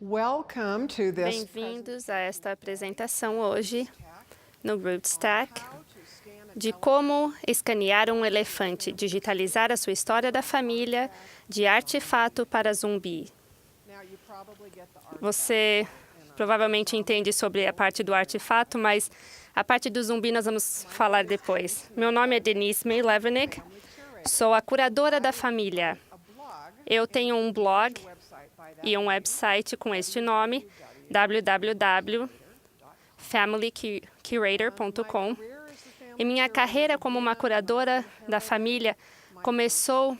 Bem-vindos a esta apresentação hoje no RootStack de como escanear um elefante, digitalizar a sua história da família de artefato para zumbi. Você provavelmente entende sobre a parte do artefato, mas a parte do zumbi nós vamos falar depois. Meu nome é Denise May Levenick, sou a curadora da família. Eu tenho um blog e um website com este nome, www.familycurator.com. E minha carreira como uma curadora da família começou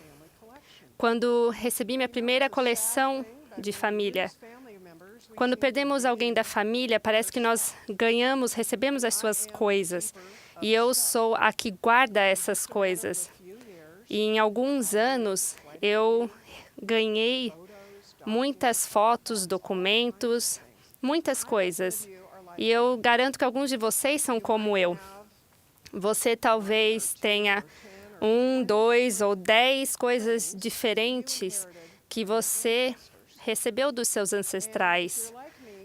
quando recebi minha primeira coleção de família. Quando perdemos alguém da família, parece que nós recebemos as suas coisas. E eu sou a que guarda essas coisas. E em alguns anos, eu ganhei muitas fotos, documentos, muitas coisas. E eu garanto que alguns de vocês são como eu. Você talvez tenha 1, 2 ou 10 coisas diferentes que você recebeu dos seus ancestrais.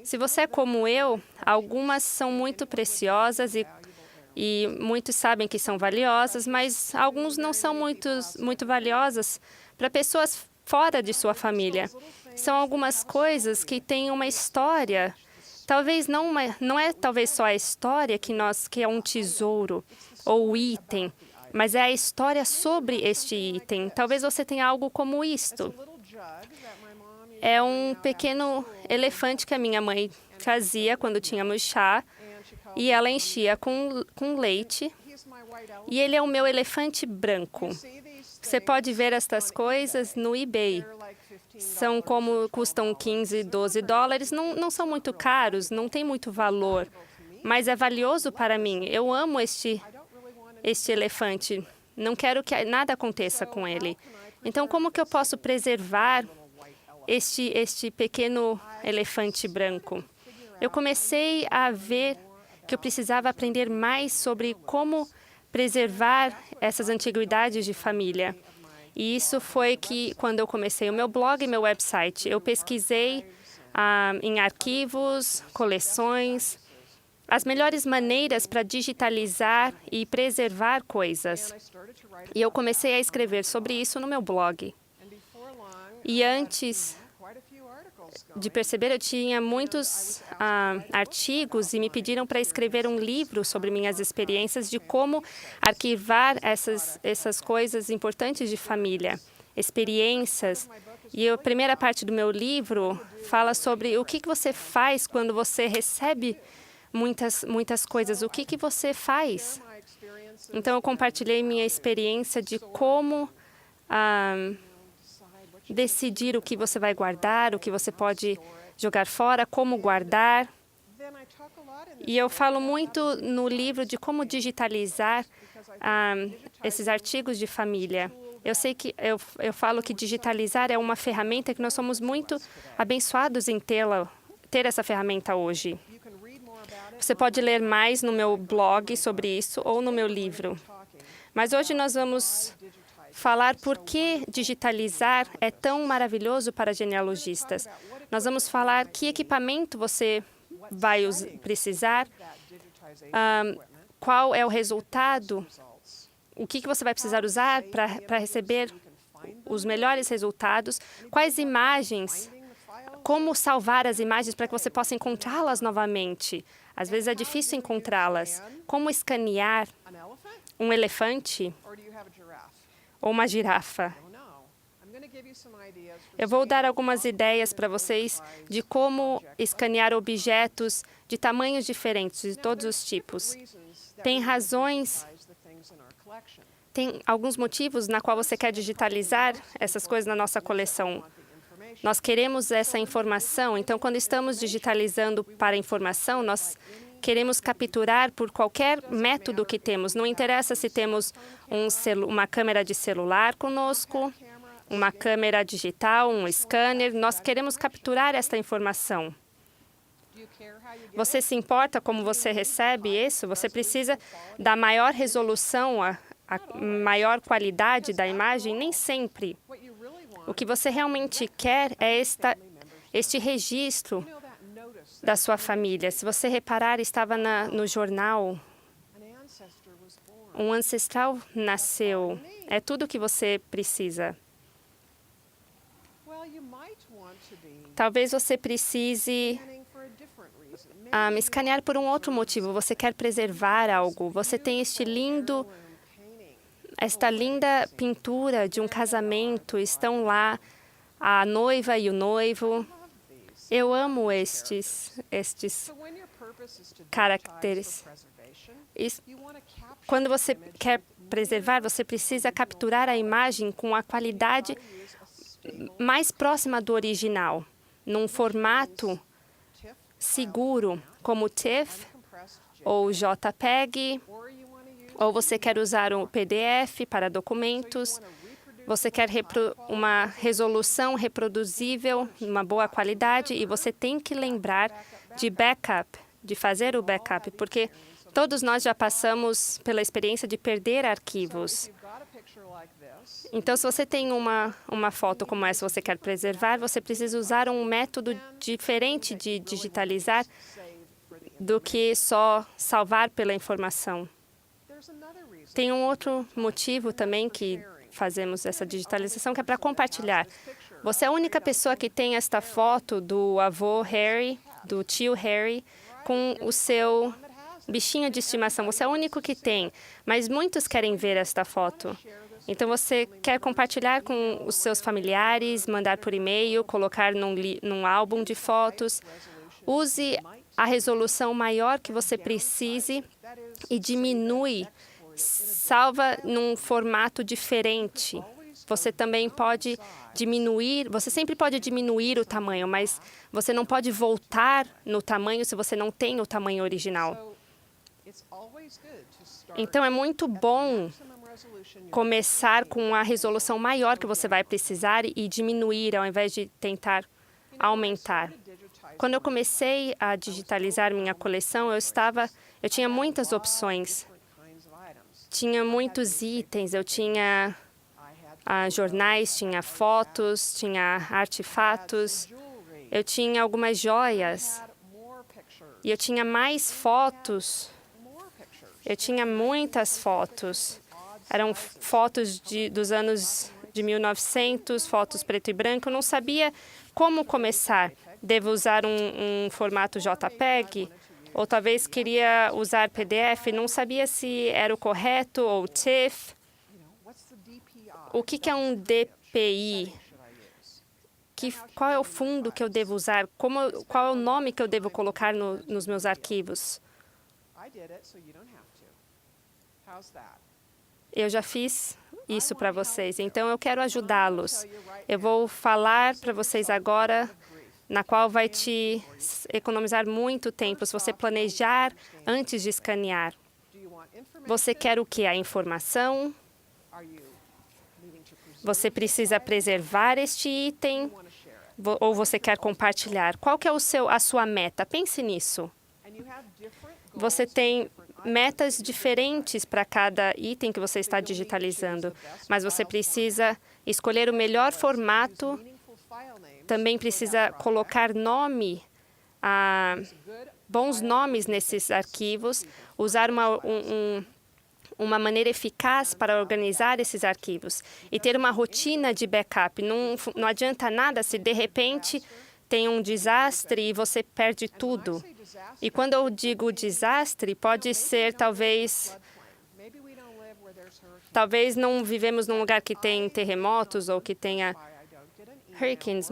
Se você é como eu, algumas são muito preciosas e muitos sabem que são valiosas, mas alguns não são muito valiosas para pessoas fora de sua família. São algumas coisas que têm uma história. Talvez não é talvez só a história que é um tesouro ou item, mas é a história sobre este item. Talvez você tenha algo como isto. É um pequeno elefante que a minha mãe fazia quando tínhamos chá, e ela enchia com leite, e ele é o meu elefante branco. Você pode ver estas coisas no eBay. Custam 15, 12 dólares, não são muito caros, não tem muito valor, mas é valioso para mim. Eu amo este elefante, não quero que nada aconteça com ele. Então, como que eu posso preservar este pequeno elefante branco? Eu comecei a ver que eu precisava aprender mais sobre como preservar essas antiguidades de família. E isso foi que, quando eu comecei o meu blog e meu website, eu pesquisei em arquivos, coleções, as melhores maneiras para digitalizar e preservar coisas. E eu comecei a escrever sobre isso no meu blog. E antes de perceber, eu tinha muitos artigos e me pediram para escrever um livro sobre minhas experiências de como arquivar essas coisas importantes de família, experiências. E a primeira parte do meu livro fala sobre o que você faz quando você recebe muitas coisas. O que você faz? Então, eu compartilhei minha experiência de como decidir o que você vai guardar, o que você pode jogar fora, como guardar. E eu falo muito no livro de como digitalizar esses artigos de família. Eu sei que eu falo que digitalizar é uma ferramenta que nós somos muito abençoados em ter essa ferramenta hoje. Você pode ler mais no meu blog sobre isso ou no meu livro. Mas hoje nós vamos falar por que digitalizar é tão maravilhoso para genealogistas. Nós vamos falar que equipamento você vai precisar, qual é o resultado, o que você vai precisar usar para receber os melhores resultados, quais imagens, como salvar as imagens para que você possa encontrá-las novamente. Às vezes é difícil encontrá-las. Como escanear um elefante ou uma girafa. Eu vou dar algumas ideias para vocês de como escanear objetos de tamanhos diferentes, de todos os tipos. Tem alguns motivos na qual você quer digitalizar essas coisas na nossa coleção. Nós queremos essa informação, então, quando estamos digitalizando para informação, nós queremos capturar por qualquer método que temos. Não interessa se temos uma câmera de celular conosco, uma câmera digital, um scanner. Nós queremos capturar esta informação. Você se importa como você recebe isso? Você precisa da maior resolução, a maior qualidade da imagem? Nem sempre. O que você realmente quer é este registro da sua família. Se você reparar, estava no jornal, um ancestral nasceu. É tudo o que você precisa. Talvez você precise escanear por um outro motivo. Você quer preservar algo. Você tem esta linda pintura de um casamento. Estão lá a noiva e o noivo. Eu amo estes caracteres. Quando você quer preservar, você precisa capturar a imagem com a qualidade mais próxima do original, num formato seguro, como TIFF ou JPEG, ou você quer usar um PDF para documentos, você quer uma resolução reproduzível, uma boa qualidade, e você tem que lembrar de backup, de fazer o backup, porque todos nós já passamos pela experiência de perder arquivos. Então, se você tem uma foto como essa, você quer preservar, você precisa usar um método diferente de digitalizar do que só salvar pela informação. Tem um outro motivo também que fazemos essa digitalização, que é para compartilhar. Você é a única pessoa que tem esta foto do avô Harry, do tio Harry, com o seu bichinho de estimação. Você é o único que tem, mas muitos querem ver esta foto. Então, você quer compartilhar com os seus familiares, mandar por e-mail, colocar num álbum de fotos. Use a resolução maior que você precise e salva num formato diferente. Você também pode diminuir, você sempre pode diminuir o tamanho, mas você não pode voltar no tamanho se você não tem o tamanho original. Então, é muito bom começar com a resolução maior que você vai precisar e diminuir, ao invés de tentar aumentar. Quando eu comecei a digitalizar minha coleção, eu tinha muitas opções. Tinha muitos itens, eu tinha jornais, tinha fotos, tinha artefatos, eu tinha algumas joias, e eu tinha mais fotos. Eu tinha muitas fotos. Eram fotos dos anos de 1900, fotos preto e branco. Eu não sabia como começar. Devo usar um formato JPEG? Ou talvez queria usar PDF? Não sabia se era o correto ou TIFF. O que é um DPI? Qual é o fundo que eu devo usar? Qual é o nome que eu devo colocar nos meus arquivos? Eu já fiz isso para vocês, então eu quero ajudá-los. Eu vou falar para vocês agora, na qual vai te economizar muito tempo se você planejar antes de escanear. Você quer o quê? A informação? Você precisa preservar este item? Ou você quer compartilhar? Qual que é a sua meta? Pense nisso. Você tem metas diferentes para cada item que você está digitalizando, mas você precisa escolher o melhor formato, também precisa colocar bons nomes nesses arquivos, usar uma maneira eficaz para organizar esses arquivos e ter uma rotina de backup. Não adianta nada se, de repente, tem um desastre e você perde tudo. E quando eu digo desastre, pode ser talvez não vivemos num lugar que tem terremotos ou que tenha hurricanes,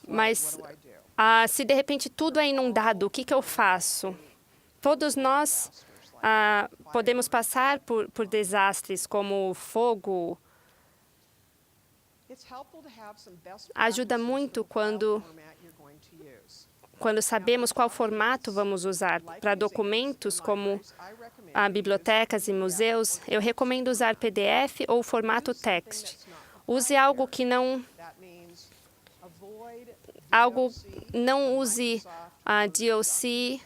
mas se de repente tudo é inundado, o que eu faço? Todos nós podemos passar por desastres como fogo. Ajuda muito quando sabemos qual formato vamos usar. Para documentos como bibliotecas e museus, eu recomendo usar PDF ou formato text. Use algo que não use DOC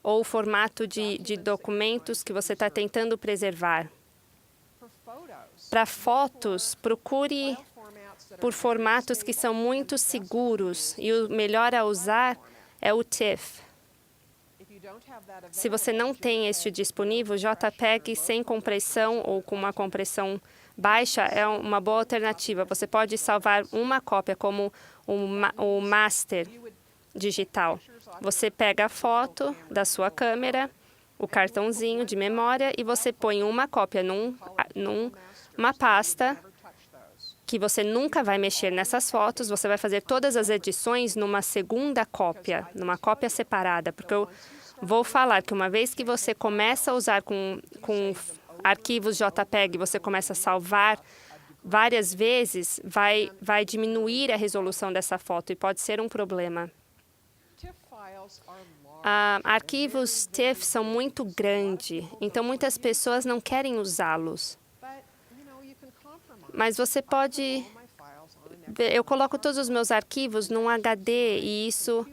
ou formato de documentos que você está tentando preservar. Para fotos, procure por formatos que são muito seguros, e o melhor a usar é o TIFF. Se você não tem este disponível, JPEG sem compressão ou com uma compressão baixa é uma boa alternativa. Você pode salvar uma cópia como o master digital. Você pega a foto da sua câmera, o cartãozinho de memória, e você põe uma cópia numa pasta que você nunca vai mexer nessas fotos. Você vai fazer todas as edições numa segunda cópia, numa cópia separada, porque eu vou falar que uma vez que você começa a usar com arquivos JPEG, você começa a salvar várias vezes, vai diminuir a resolução dessa foto e pode ser um problema. Arquivos TIFF são muito grandes, então muitas pessoas não querem usá-los. Mas você pode... Eu coloco todos os meus arquivos num HD e isso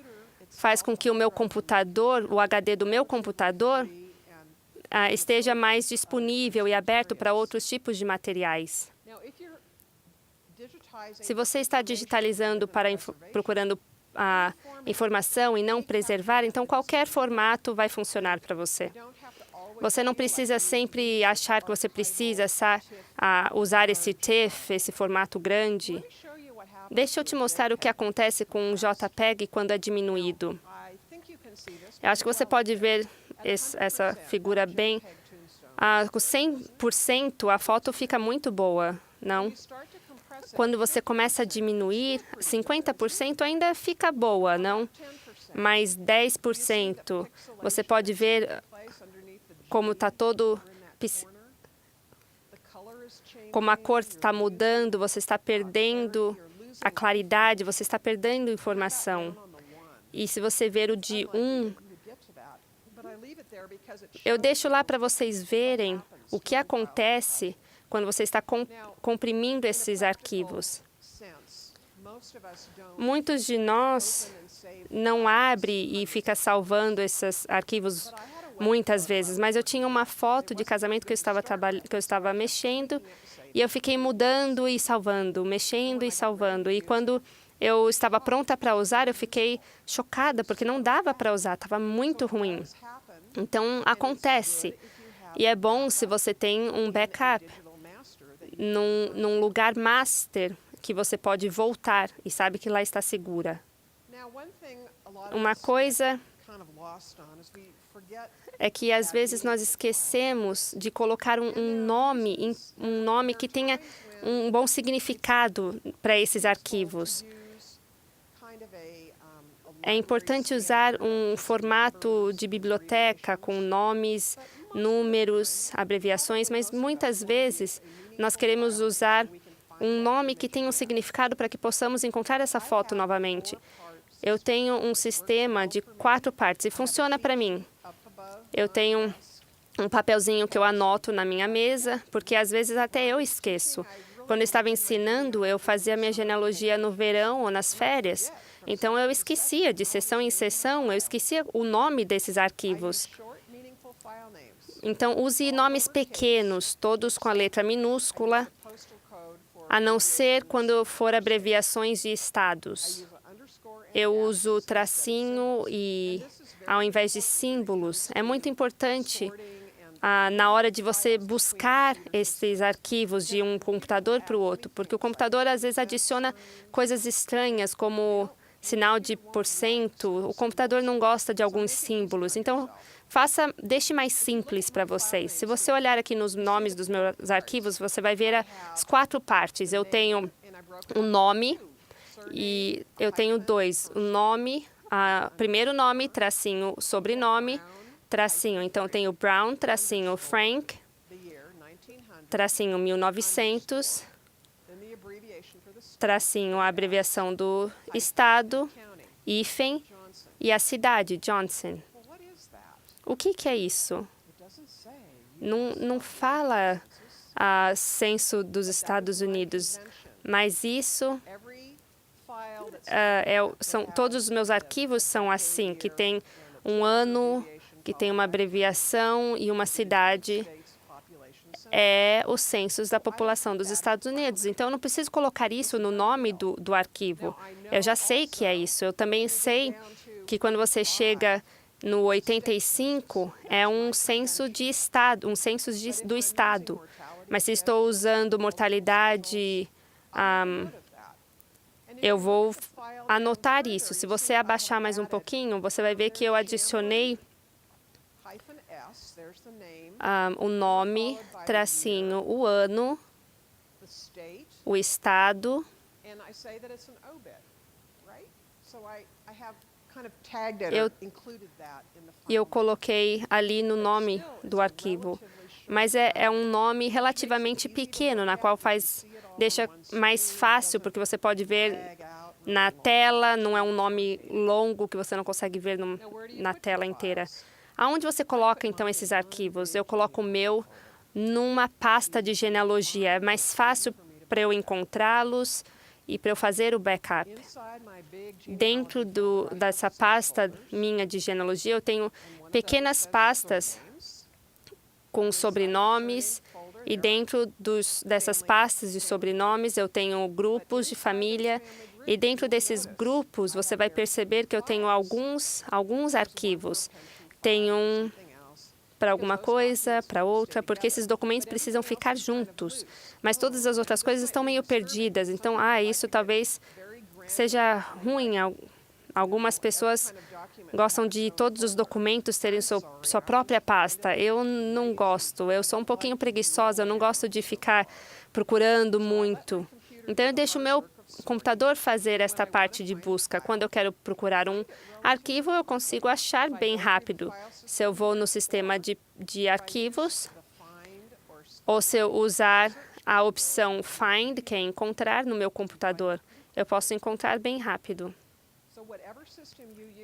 faz com que o meu computador, o HD do meu computador, esteja mais disponível e aberto para outros tipos de materiais. Se você está digitalizando procurando a informação e não preservar, então qualquer formato vai funcionar para você. Você não precisa sempre achar que você precisa usar esse TIFF, esse formato grande. Deixa eu te mostrar o que acontece com o JPEG quando é diminuído. Eu acho que você pode ver essa figura bem. Com 100%, a foto fica muito boa, não? Quando você começa a diminuir, 50% ainda fica boa, não? Mas 10%, você pode ver como está como a cor está mudando, você está perdendo a claridade, você está perdendo informação. E se você ver o de 1, eu deixo lá para vocês verem o que acontece quando você está comprimindo esses arquivos. Muitos de nós não abrem e ficam salvando esses arquivos muitas vezes, mas eu tinha uma foto de casamento que eu estava mexendo e eu fiquei mudando e salvando, mexendo e salvando. E quando eu estava pronta para usar, eu fiquei chocada, porque não dava para usar, estava muito ruim. Então, acontece. E é bom se você tem um backup num lugar master que você pode voltar e sabe que lá está segura. Uma coisa é que, às vezes, nós esquecemos de colocar um nome que tenha um bom significado para esses arquivos. É importante usar um formato de biblioteca com nomes, números, abreviações, mas muitas vezes nós queremos usar um nome que tenha um significado para que possamos encontrar essa foto novamente. Eu tenho um sistema de 4 partes e funciona para mim. Eu tenho um papelzinho que eu anoto na minha mesa, porque às vezes até eu esqueço. Quando eu estava ensinando, eu fazia minha genealogia no verão ou nas férias, então eu esquecia, de sessão em sessão, eu esquecia o nome desses arquivos. Então, use nomes pequenos, todos com a letra minúscula, a não ser quando for abreviações de estados. Eu uso tracinho e, ao invés de símbolos, é muito importante na hora de você buscar esses arquivos de um computador para o outro, porque o computador às vezes adiciona coisas estranhas, como sinal de porcento. O computador não gosta de alguns símbolos, então deixe mais simples para vocês. Se você olhar aqui nos nomes dos meus arquivos, você vai ver as 4 partes. Eu tenho um nome e eu tenho 2. O nome, primeiro nome, tracinho, sobrenome, tracinho. Então, eu tenho Brown, tracinho, Frank, tracinho, 1900, tracinho, a abreviação do estado, hífen, e a cidade, Johnson. O que é isso? Não fala censo dos Estados Unidos, mas isso todos os meus arquivos são assim, que tem um ano, que tem uma abreviação e uma cidade. é o censo da população dos Estados Unidos. Então, eu não preciso colocar isso no nome do arquivo. Eu já sei que é isso. Eu também sei que quando você chega no 85, é um censo de estado, um censo do estado. Mas se estou usando mortalidade, eu vou anotar isso. Se você abaixar mais um pouquinho, você vai ver que eu adicionei o nome, tracinho, o ano, o estado. Eu coloquei ali no nome do arquivo. Mas é um nome relativamente pequeno, na qual deixa mais fácil, porque você pode ver na tela, não é um nome longo que você não consegue ver na tela inteira. Aonde você coloca, então, esses arquivos? Eu coloco o meu numa pasta de genealogia. É mais fácil para eu encontrá-los e para eu fazer o backup. Dentro dessa pasta minha de genealogia, eu tenho pequenas pastas com sobrenomes, e dentro dessas pastas de sobrenomes eu tenho grupos de família, e dentro desses grupos você vai perceber que eu tenho alguns arquivos. Tenho um para alguma coisa, para outra, porque esses documentos precisam ficar juntos, mas todas as outras coisas estão meio perdidas. Então, isso talvez seja ruim. Algumas pessoas gostam de todos os documentos terem sua própria pasta. Eu não gosto. Eu sou um pouquinho preguiçosa. Eu não gosto de ficar procurando muito. Então, eu deixo o meu computador fazer esta parte de busca. Quando eu quero procurar um arquivo, eu consigo achar bem rápido. Se eu vou no sistema de arquivos, ou se eu usar a opção Find, que é encontrar no meu computador, eu posso encontrar bem rápido.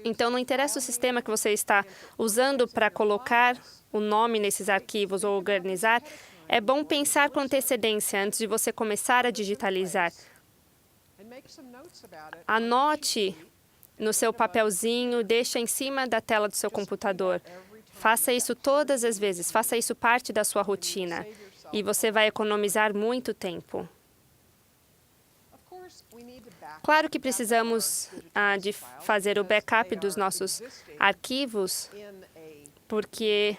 Então, não interessa o sistema que você está usando para colocar o nome nesses arquivos ou organizar, é bom pensar com antecedência antes de você começar a digitalizar. Anote no seu papelzinho, deixa em cima da tela do seu computador. Faça isso todas as vezes, faça isso parte da sua rotina e você vai economizar muito tempo. Claro que precisamos de fazer o backup dos nossos arquivos, porque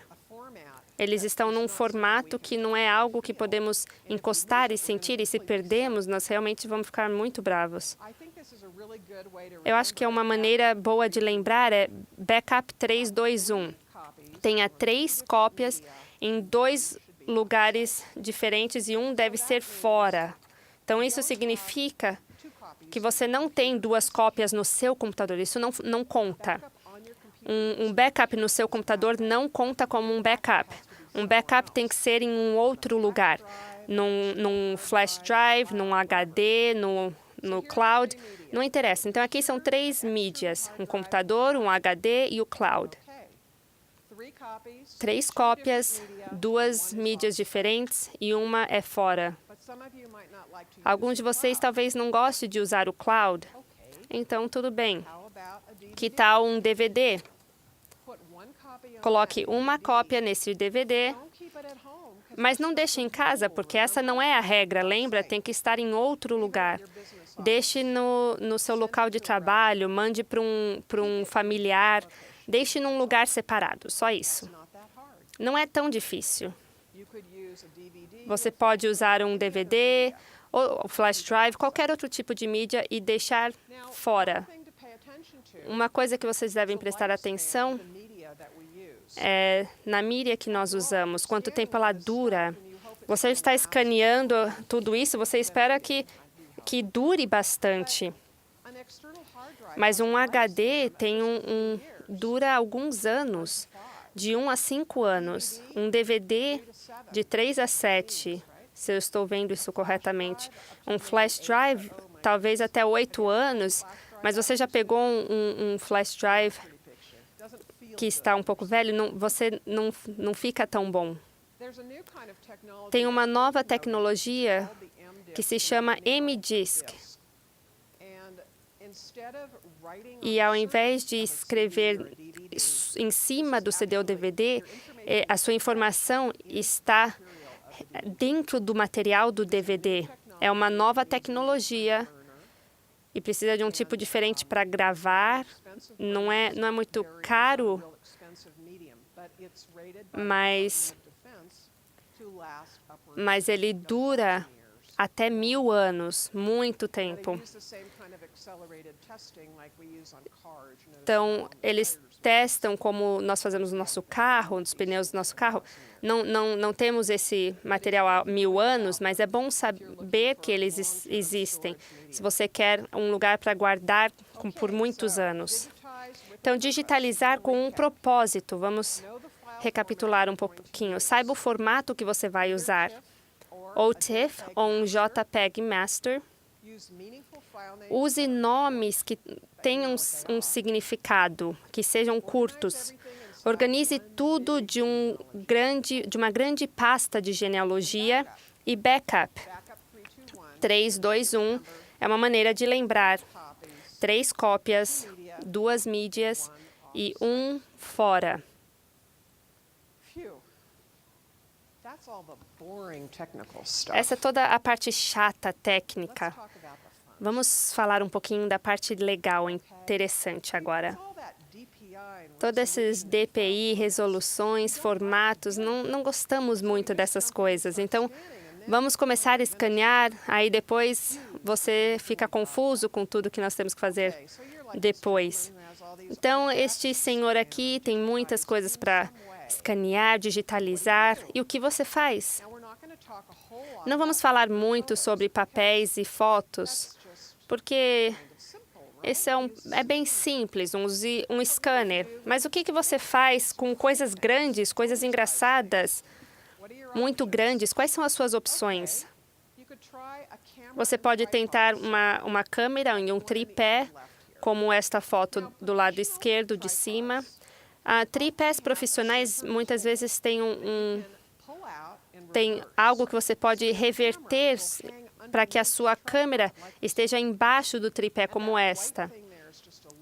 eles estão num formato que não é algo que podemos encostar e sentir, e se perdemos, nós realmente vamos ficar muito bravos. Eu acho que é uma maneira boa de lembrar é Backup 321. Tenha 3 cópias em 2 lugares diferentes e um deve ser fora. Então, isso significa que você não tem 2 cópias no seu computador. Isso não conta. Um backup no seu computador não conta como um backup. Um backup tem que ser em um outro lugar, num flash drive, num HD, no cloud, não interessa. Então, aqui são 3 mídias, um computador, um HD e o cloud. 3 cópias, 2 mídias diferentes e uma é fora. Alguns de vocês talvez não gostem de usar o cloud, então tudo bem. Que tal um DVD? Coloque uma cópia nesse DVD, mas não deixe em casa, porque essa não é a regra. Lembra, tem que estar em outro lugar. Deixe no seu local de trabalho, mande para um familiar, deixe num lugar separado, só isso. Não é tão difícil. Você pode usar um DVD, ou flash drive, qualquer outro tipo de mídia e deixar fora. Uma coisa que vocês devem prestar atenção é na mídia que nós usamos, quanto tempo ela dura. Você está escaneando tudo isso, você espera que dure bastante. Mas um HD dura alguns anos, de 1 a 5 anos. Um DVD de 3 a 7, se eu estou vendo isso corretamente. Um flash drive, talvez até 8 anos, mas você já pegou um flash drive que está um pouco velho, você não fica tão bom. Tem uma nova tecnologia que se chama M-Disk. E ao invés de escrever em cima do CD ou DVD, a sua informação está dentro do material do DVD. É uma nova tecnologia e precisa de um tipo diferente para gravar. Não é muito caro, mas ele dura até 1000 anos, muito tempo. Então, eles testam como nós fazemos no nosso carro, nos pneus do nosso carro. Não temos esse material há 1000 anos, mas é bom saber que eles existem, se você quer um lugar para guardar por muitos anos. Então, digitalizar com um propósito. Vamos recapitular um pouquinho. Saiba o formato que você vai usar. Ou TIFF, ou um JPEG Master. Use nomes que tenham um significado, que sejam curtos. Organize tudo de uma grande pasta de genealogia e backup. 3, 2, 1 é uma maneira de lembrar. 3 cópias, 2 mídias e 1 fora. Essa é toda a parte chata, técnica. Vamos falar um pouquinho da parte legal, interessante agora. Todos esses DPI, resoluções, formatos, não gostamos muito dessas coisas. Então, vamos começar a escanear, aí depois você fica confuso com tudo que nós temos que fazer depois. Então, este senhor aqui tem muitas coisas para escanear, digitalizar. E o que você faz? Não vamos falar muito sobre papéis e fotos, porque esse é bem simples, um scanner. Mas o que você faz com coisas grandes, coisas engraçadas, muito grandes? Quais são as suas opções? Você pode tentar uma câmera em um tripé, como esta foto do lado esquerdo de cima. Tripés profissionais muitas vezes têm tem algo que você pode reverter para que a sua câmera esteja embaixo do tripé, como esta.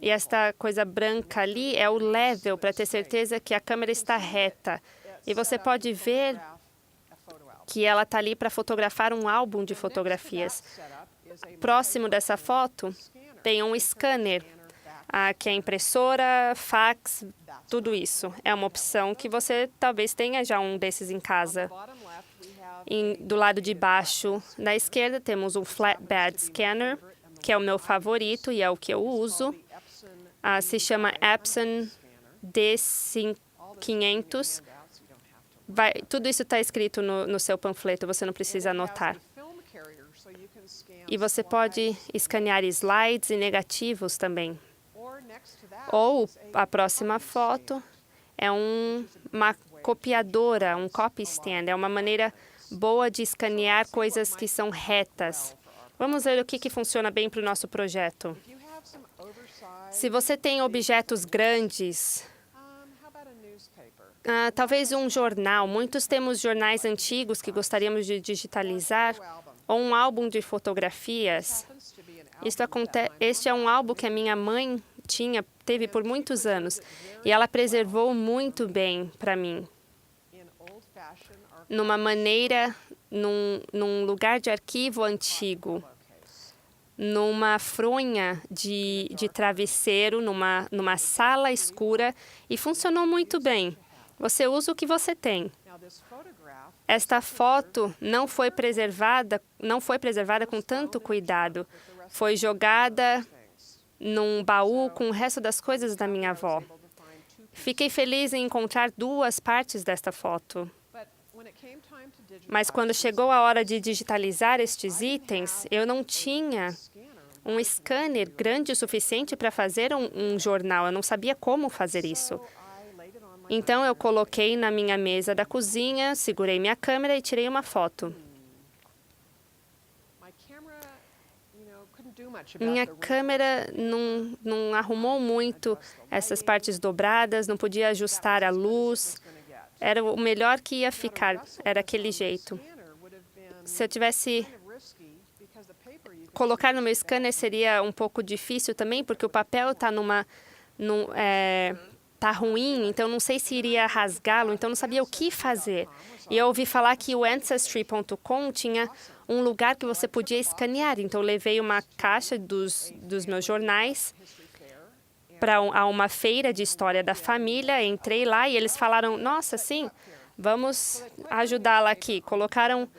E esta coisa branca ali é o level, para ter certeza que a câmera está reta. E você pode ver que ela está ali para fotografar um álbum de fotografias. Próximo dessa foto, tem um scanner, que é impressora, fax, tudo isso. É uma opção que você talvez tenha já um desses em casa. Do lado de baixo, na esquerda, temos um Flatbed Scanner, que é o meu favorito e é o que eu uso. Se chama Epson D500. Tudo isso está escrito no seu panfleto, você não precisa anotar. E você pode escanear slides e negativos também. Ou a próxima foto é uma copiadora, um copy stand. É uma maneira boa de escanear coisas que são retas. Vamos ver o que funciona bem para o nosso projeto. Se você tem objetos grandes, talvez um jornal. Muitos temos jornais antigos que gostaríamos de digitalizar, ou um álbum de fotografias. Este é um álbum que a minha mãe teve por muitos anos, e ela preservou muito bem para mim. Num lugar de arquivo antigo, numa fronha de travesseiro, numa sala escura, e funcionou muito bem. Você usa o que você tem. Esta foto não foi preservada com tanto cuidado. Foi jogada num baú com o resto das coisas da minha avó. Fiquei feliz em encontrar 2 partes desta foto. Mas quando chegou a hora de digitalizar estes itens, eu não tinha um scanner grande o suficiente para fazer um jornal. Eu não sabia como fazer isso. Então, eu coloquei na minha mesa da cozinha, segurei minha câmera e tirei uma foto. Minha câmera não arrumou muito essas partes dobradas, não podia ajustar a luz. Era o melhor que ia ficar, era aquele jeito. Se eu tivesse colocar no meu scanner seria um pouco difícil também, porque o papel está tá ruim, então não sei se iria rasgá-lo, então não sabia o que fazer. E eu ouvi falar que o Ancestry.com tinha um lugar que você podia escanear. Então, eu levei uma caixa dos meus jornais para uma feira de história da família, entrei lá e eles falaram, nossa, sim, vamos ajudá-la aqui. Colocaram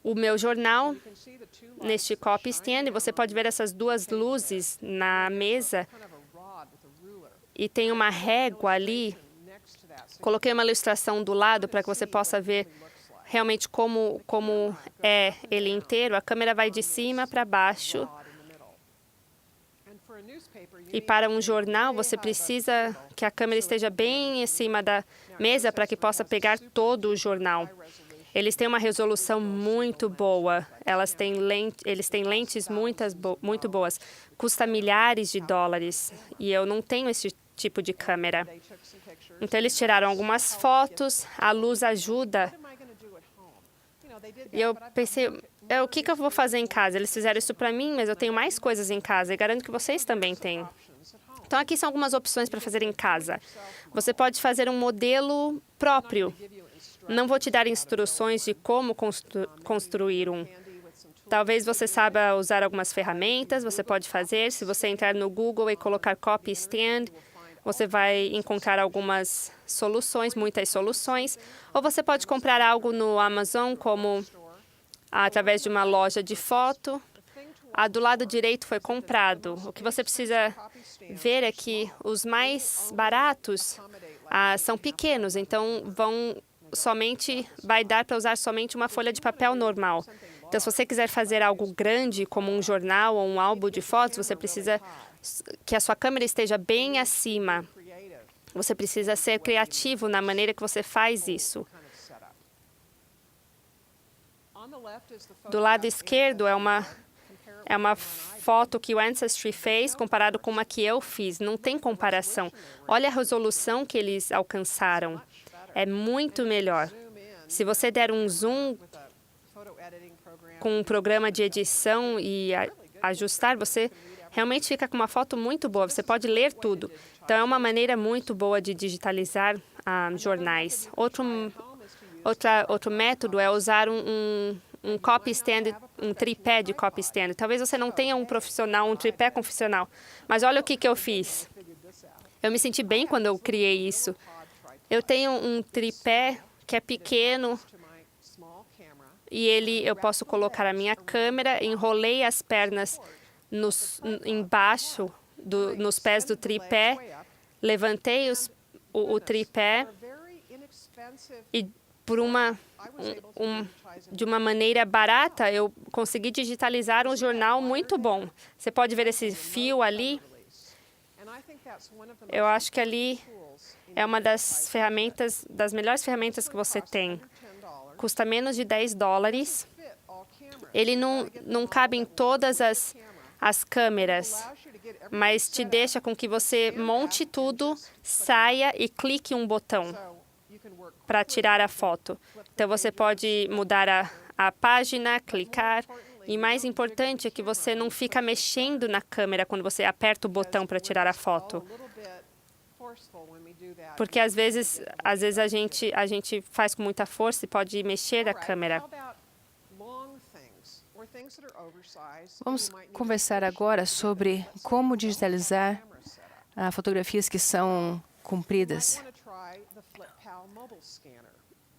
o meu jornal neste copy stand e você pode ver essas duas luzes na mesa e tem uma régua ali. Coloquei uma ilustração do lado para que você possa ver realmente como é ele inteiro. A câmera vai de cima para baixo. E para um jornal, você precisa que a câmera esteja bem em cima da mesa para que possa pegar todo o jornal. Eles têm uma resolução muito boa. Eles têm lentes muito boas. Custa milhares de dólares. E eu não tenho esse tipo de câmera. Então, eles tiraram algumas fotos. A luz ajuda. E eu pensei, o que eu vou fazer em casa? Eles fizeram isso para mim, mas eu tenho mais coisas em casa. E garanto que vocês também têm. Então, aqui são algumas opções para fazer em casa. Você pode fazer um modelo próprio. Não vou te dar instruções de como construir um. Talvez você saiba usar algumas ferramentas, você pode fazer. Se você entrar no Google e colocar Copy Stand, você vai encontrar algumas soluções, muitas soluções. Ou você pode comprar algo no Amazon, como através de uma loja de foto. A do lado direito foi comprado. O que você precisa ver é que os mais baratos são pequenos, então vai dar para usar somente uma folha de papel normal. Então, se você quiser fazer algo grande, como um jornal ou um álbum de fotos, você precisa que a sua câmera esteja bem acima. Você precisa ser criativo na maneira que você faz isso. Do lado esquerdo é uma foto que o Ancestry fez comparado com uma que eu fiz. Não tem comparação. Olha a resolução que eles alcançaram. É muito melhor. Se você der um zoom com um programa de edição e ajustar, você realmente fica com uma foto muito boa. Você pode ler tudo. Então, é uma maneira muito boa de digitalizar jornais. Outro método é usar um copy stand, um tripé de copy stand. Talvez você não tenha um tripé profissional, mas olha o que eu fiz. Eu me senti bem quando eu criei isso. Eu tenho um tripé que é pequeno e eu posso colocar a minha câmera, enrolei as pernas embaixo, nos pés do tripé, levantei o tripé e de uma maneira barata, eu consegui digitalizar um jornal muito bom. Você pode ver esse fio ali. Eu acho que ali é uma das melhores ferramentas que você tem. Custa menos de $10. Ele não cabe em todas as câmeras, mas te deixa com que você monte tudo, saia e clique um botão para tirar a foto. Então, você pode mudar a página, clicar. E mais importante é que você não fica mexendo na câmera quando você aperta o botão para tirar a foto. Porque às vezes a gente faz com muita força e pode mexer a câmera. Vamos conversar agora sobre como digitalizar fotografias que são compridas.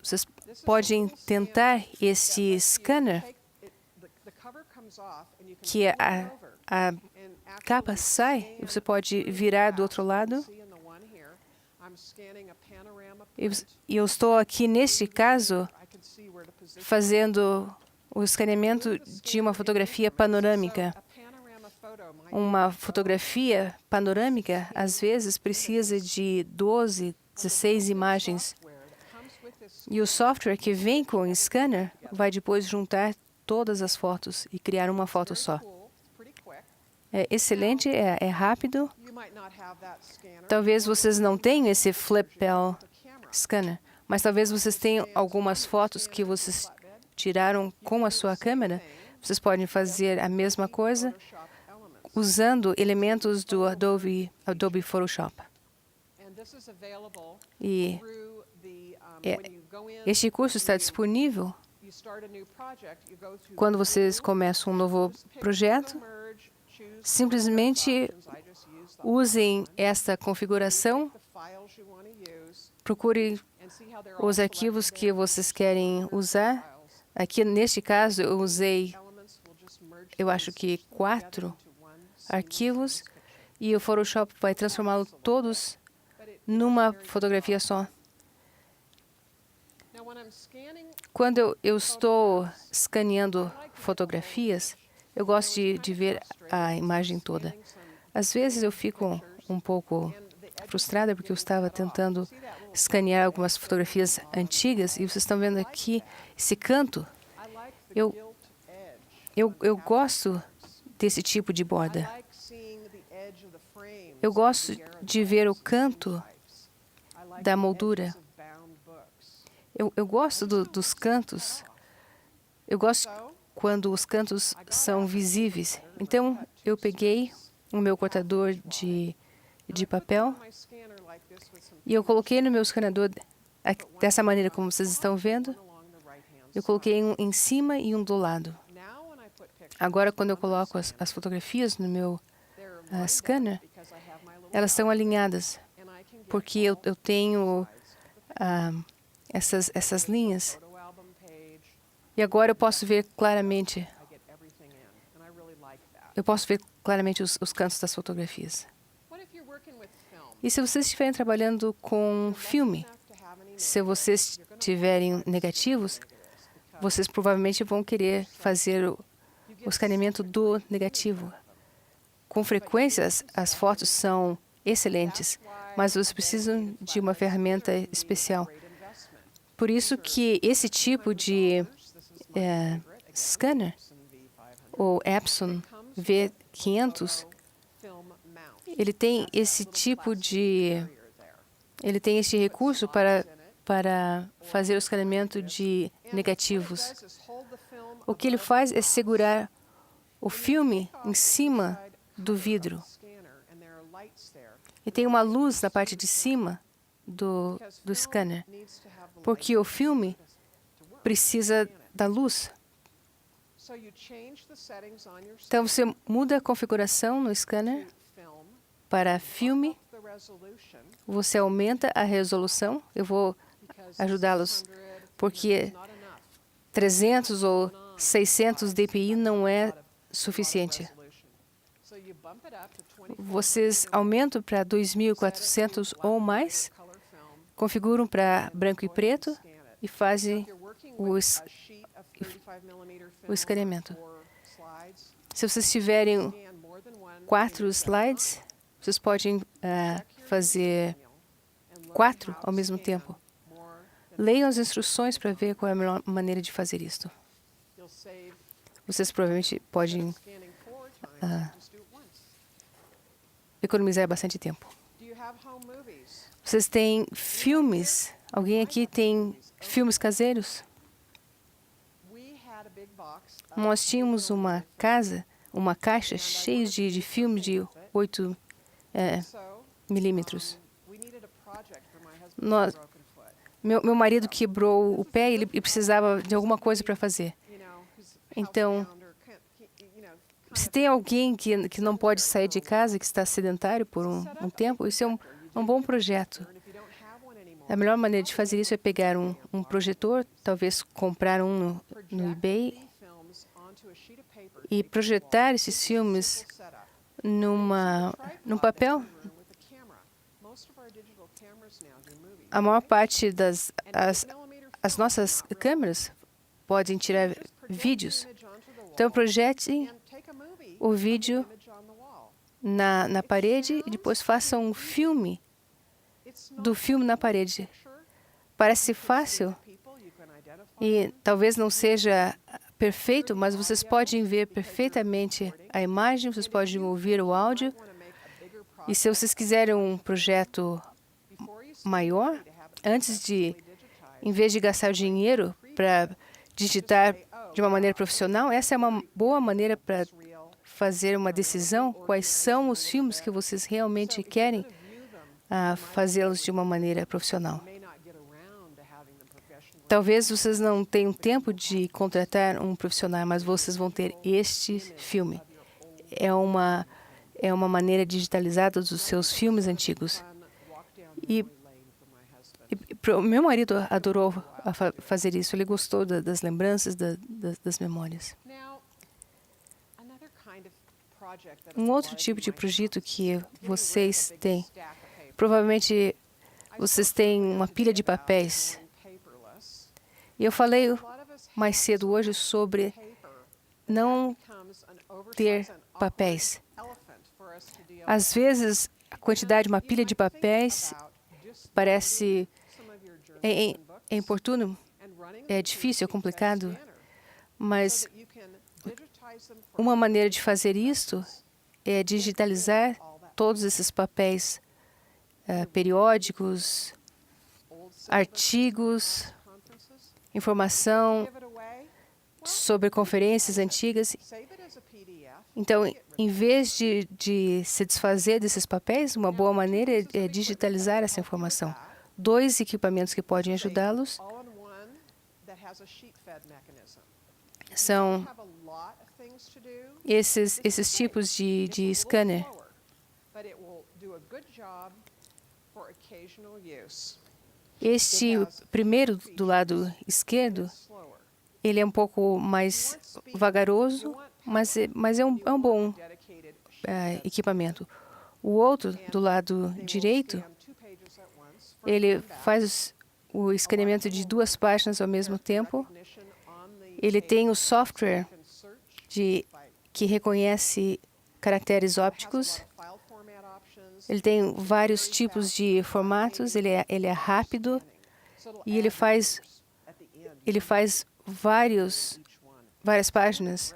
Vocês podem tentar este scanner, que a capa sai e você pode virar do outro lado. E eu estou aqui, neste caso, fazendo o escaneamento de uma fotografia panorâmica. Uma fotografia panorâmica, às vezes, precisa de 12, 16 imagens. E o software que vem com o scanner vai depois juntar todas as fotos e criar uma foto só. É excelente, é rápido. Talvez vocês não tenham esse flip-bell scanner, mas talvez vocês tenham algumas fotos que vocês tiraram com a sua câmera. Vocês podem fazer a mesma coisa usando elementos do Adobe Photoshop. E este curso está disponível quando vocês começam um novo projeto. Simplesmente usem esta configuração, procure os arquivos que vocês querem usar. Aqui, neste caso, eu usei, eu acho que 4 arquivos, e o Photoshop vai transformá-los todos numa fotografia só. Quando eu estou escaneando fotografias, eu gosto de ver a imagem toda. Às vezes eu fico um pouco frustrada porque eu estava tentando escanear algumas fotografias antigas e vocês estão vendo aqui esse canto. Eu gosto desse tipo de borda. Eu gosto de ver o canto da moldura. Eu gosto dos cantos. Eu gosto quando os cantos são visíveis. Então, eu peguei o meu cortador de papel e eu coloquei no meu escaneador dessa maneira como vocês estão vendo. Eu coloquei um em cima e um do lado. Agora, quando eu coloco as fotografias no meu scanner, elas são alinhadas, porque eu tenho essas linhas. E agora eu posso ver claramente. Eu posso ver claramente os cantos das fotografias. E se vocês estiverem trabalhando com filme, se vocês tiverem negativos, vocês provavelmente vão querer fazer o escaneamento do negativo. Com frequência, as fotos são excelentes, mas vocês precisam de uma ferramenta especial. Por isso que esse tipo de scanner, o Epson V500, ele tem esse tipo de... Ele tem este recurso para fazer o escaneamento de negativos. O que ele faz é segurar o filme em cima do vidro. E tem uma luz na parte de cima do scanner, porque o filme precisa da luz. Então, você muda a configuração no scanner para filme, você aumenta a resolução. Eu vou ajudá-los, porque 300 ou 600 dpi não é suficiente. Vocês aumentam para 2.400 ou mais, configuram para branco e preto e fazem o escaneamento. Se vocês tiverem 4 slides, vocês podem fazer 4 ao mesmo tempo. Leiam as instruções para ver qual é a melhor maneira de fazer isto. Vocês provavelmente podem economizar bastante tempo. Vocês têm filmes? Alguém aqui tem filmes caseiros? Nós tínhamos uma caixa cheia de filmes de 8 milímetros. Meu marido quebrou o pé e ele precisava de alguma coisa para fazer. Então, se tem alguém que não pode sair de casa, que está sedentário por um tempo, isso é um bom projeto. A melhor maneira de fazer isso é pegar um projetor, talvez comprar um no eBay, e projetar esses filmes num papel. A maior parte as nossas câmeras podem tirar vídeos. Então, projete o vídeo na parede e depois faça um filme do filme na parede. Parece fácil e talvez não seja perfeito, mas vocês podem ver perfeitamente a imagem, vocês podem ouvir o áudio. E se vocês quiserem um projeto maior, em vez de gastar dinheiro para digitar de uma maneira profissional, essa é uma boa maneira para fazer uma decisão quais são os filmes que vocês realmente querem a fazê-los de uma maneira profissional. Talvez vocês não tenham tempo de contratar um profissional, mas vocês vão ter este filme. É uma maneira digitalizada dos seus filmes antigos. E meu marido adorou fazer isso. Ele gostou das lembranças, das memórias. Um outro tipo de projeto que vocês têm, provavelmente vocês têm uma pilha de papéis. E eu falei mais cedo hoje sobre não ter papéis. Às vezes, a quantidade de uma pilha de papéis parece importuno, é difícil, é complicado, mas uma maneira de fazer isto é digitalizar todos esses papéis periódicos, artigos, informação sobre conferências antigas. Então, em vez de se desfazer desses papéis, uma boa maneira é digitalizar essa informação. 2 equipamentos que podem ajudá-los são esses tipos de scanner. Este primeiro do lado esquerdo, ele é um pouco mais vagaroso, mas é um bom equipamento. O outro do lado direito, ele faz o escaneamento de 2 páginas ao mesmo tempo. Ele tem o software que reconhece caracteres ópticos. Ele tem vários tipos de formatos. Ele é rápido e ele faz várias páginas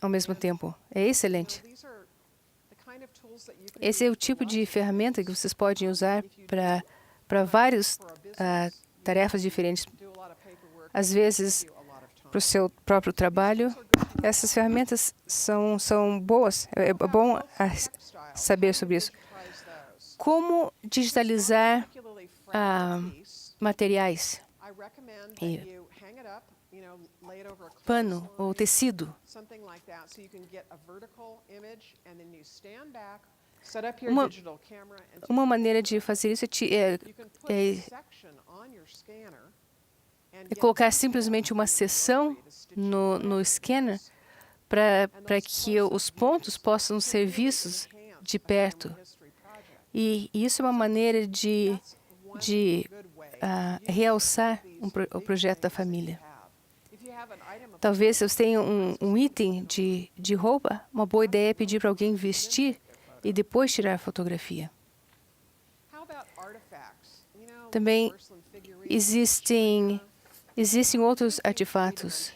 ao mesmo tempo. É excelente. Esse é o tipo de ferramenta que vocês podem usar para várias tarefas diferentes. Às vezes, para o seu próprio trabalho, essas ferramentas são boas. É bom saber sobre isso. Como digitalizar materiais? Pano ou tecido. Uma maneira de fazer isso é colocar simplesmente uma seção no scanner para que os pontos possam ser vistos de perto. E isso é uma maneira de realçar o projeto da família. Talvez se você tenha um item de roupa, uma boa ideia é pedir para alguém vestir e depois tirar a fotografia. Também existem outros artefatos.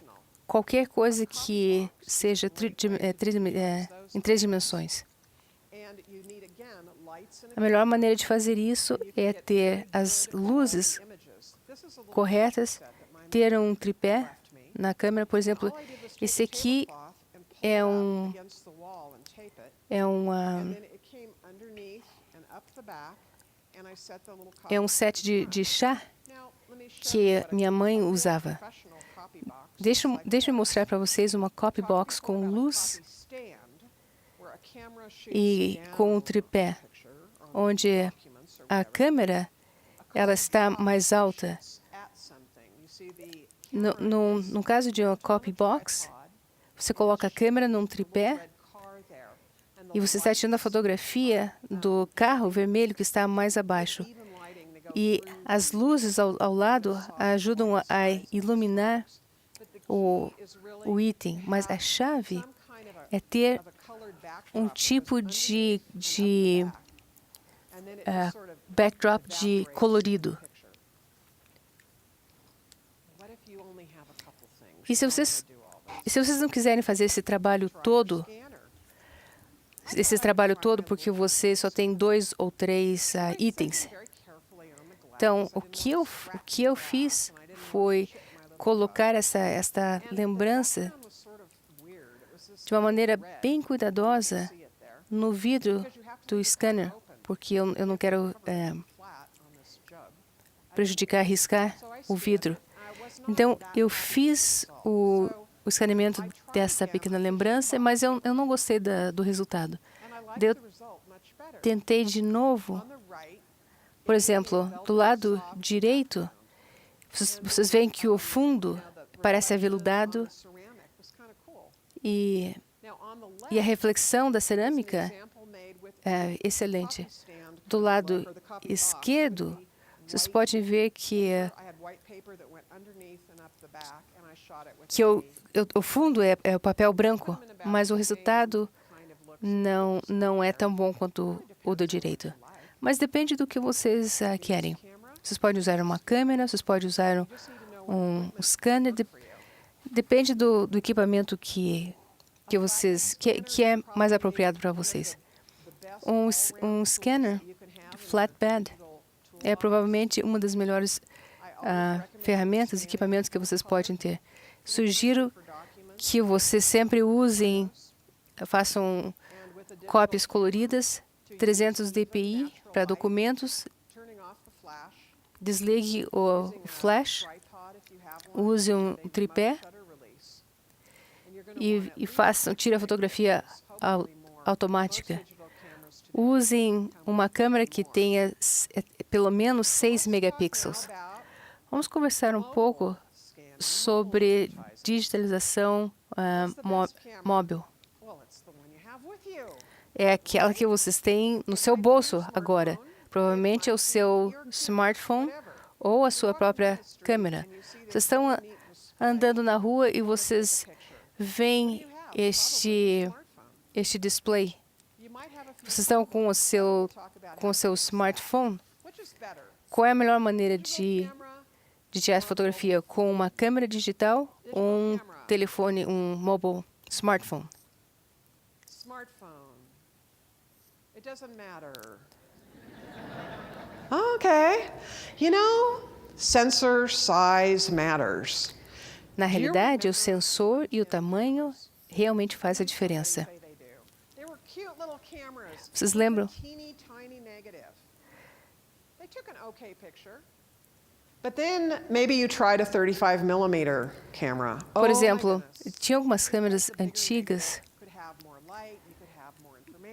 Qualquer coisa que seja em 3 dimensões. A melhor maneira de fazer isso é ter as luzes corretas, ter um tripé na câmera. Por exemplo, esse aqui é um set de chá que minha mãe usava. Deixa eu mostrar para vocês uma copy box com luz e com um tripé, onde a câmera ela está mais alta. No caso de uma copy box, você coloca a câmera num tripé e você está tirando a fotografia do carro vermelho que está mais abaixo. E as luzes ao lado ajudam a iluminar o item, mas a chave é ter um tipo de backdrop de colorido. E se vocês não quiserem fazer esse trabalho todo porque você só tem 2 ou 3 itens. Então, o que eu fiz foi colocar esta lembrança de uma maneira bem cuidadosa no vidro do scanner, porque eu não quero prejudicar, arriscar o vidro. Então, eu fiz o escaneamento dessa pequena lembrança, mas eu não gostei do resultado. Daí eu tentei de novo. Por exemplo, do lado direito, vocês veem que o fundo parece aveludado e a reflexão da cerâmica é excelente. Do lado esquerdo, vocês podem ver que o fundo é o papel branco, mas o resultado não é tão bom quanto o do direito. Mas depende do que vocês querem. Vocês podem usar uma câmera, vocês podem usar um scanner. Depende do equipamento que é mais apropriado para vocês. Um scanner flatbed é provavelmente uma das melhores ferramentas, equipamentos que vocês podem ter. Sugiro que vocês sempre façam cópias coloridas, 300 dpi para documentos, desligue o flash, use um tripé e tire a fotografia automática. Usem uma câmera que tenha pelo menos 6 megapixels. Vamos conversar um pouco sobre digitalização móvel. É aquela que vocês têm no seu bolso agora. Provavelmente é o seu smartphone ou a sua própria câmera. Vocês estão andando na rua e vocês veem este display. Vocês estão com o seu smartphone. Qual é a melhor maneira de tirar fotografia? Com uma câmera digital ou um telefone, um mobile smartphone? It doesn't matter. Okay. Sensor size matters. Na realidade, o sensor e o tamanho realmente fazem a diferença. Vocês lembram? But then maybe you tried a 35mm camera. Por exemplo, tinha algumas câmeras antigas,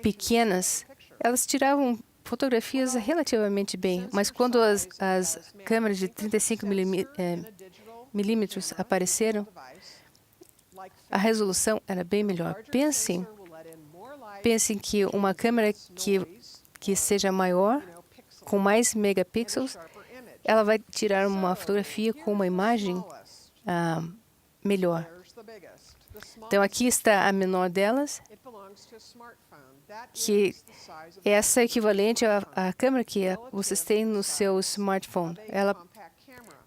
pequenas, elas tiravam fotografias relativamente bem, mas quando as câmeras de 35 milímetros apareceram, a resolução era bem melhor. Pensem que uma câmera que seja maior, com mais megapixels, ela vai tirar uma fotografia com uma imagem melhor. Então, aqui está a menor delas, que essa é equivalente à câmera que vocês têm no seu smartphone. Ela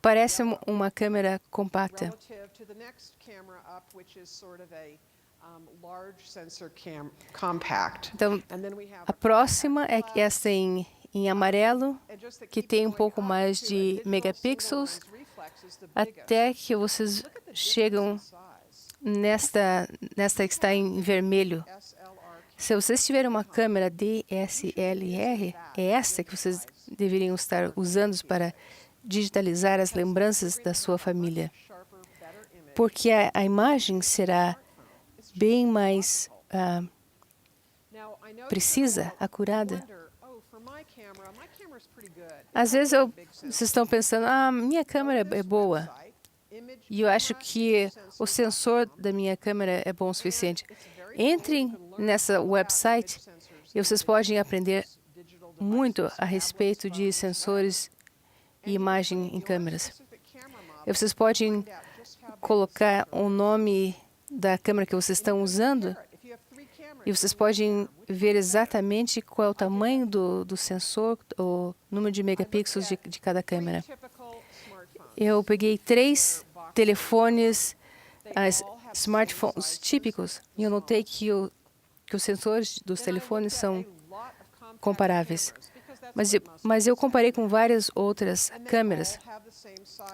parece uma câmera compacta. Então, a próxima é essa em amarelo, que tem um pouco mais de megapixels, até que vocês chegam nesta que está em vermelho. Se vocês tiverem uma câmera DSLR, é essa que vocês deveriam estar usando para digitalizar as lembranças da sua família. Porque a imagem será bem mais precisa, acurada. Às vezes vocês estão pensando, minha câmera é boa. E eu acho que o sensor da minha câmera é bom o suficiente. Entrem nessa website e vocês podem aprender muito a respeito de sensores e imagem em câmeras. E vocês podem colocar o nome da câmera que vocês estão usando e vocês podem ver exatamente qual é o tamanho do sensor, o número de megapixels de cada câmera. Eu peguei 3 telefones, smartphones típicos, e eu notei que os sensores dos telefones são comparáveis. Mas eu comparei com várias outras câmeras,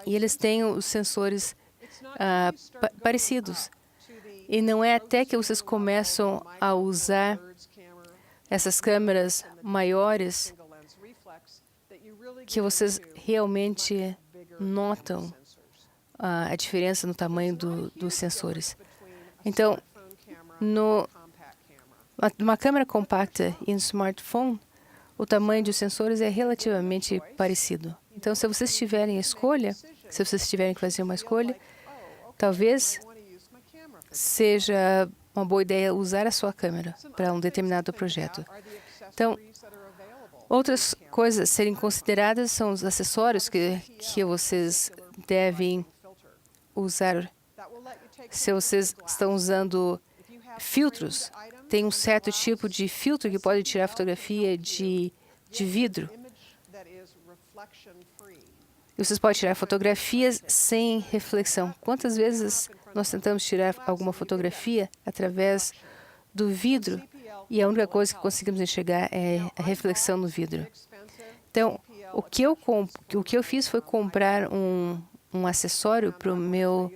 e eles têm os sensores parecidos. E não é até que vocês começam a usar essas câmeras maiores que vocês realmente notam a diferença no tamanho dos sensores. Então, numa câmera compacta e no smartphone, o tamanho dos sensores é relativamente parecido. Então, se vocês tiverem escolha, se vocês tiverem que fazer uma escolha, talvez seja uma boa ideia usar a sua câmera para um determinado projeto. Então, outras coisas a serem consideradas são os acessórios que vocês devem usar. Se vocês estão usando filtros, tem um certo tipo de filtro que pode tirar fotografia de vidro. E vocês podem tirar fotografias sem reflexão. Quantas vezes nós tentamos tirar alguma fotografia através do vidro e a única coisa que conseguimos enxergar é a reflexão no vidro? Então, o que eu fiz foi comprar um acessório para o meu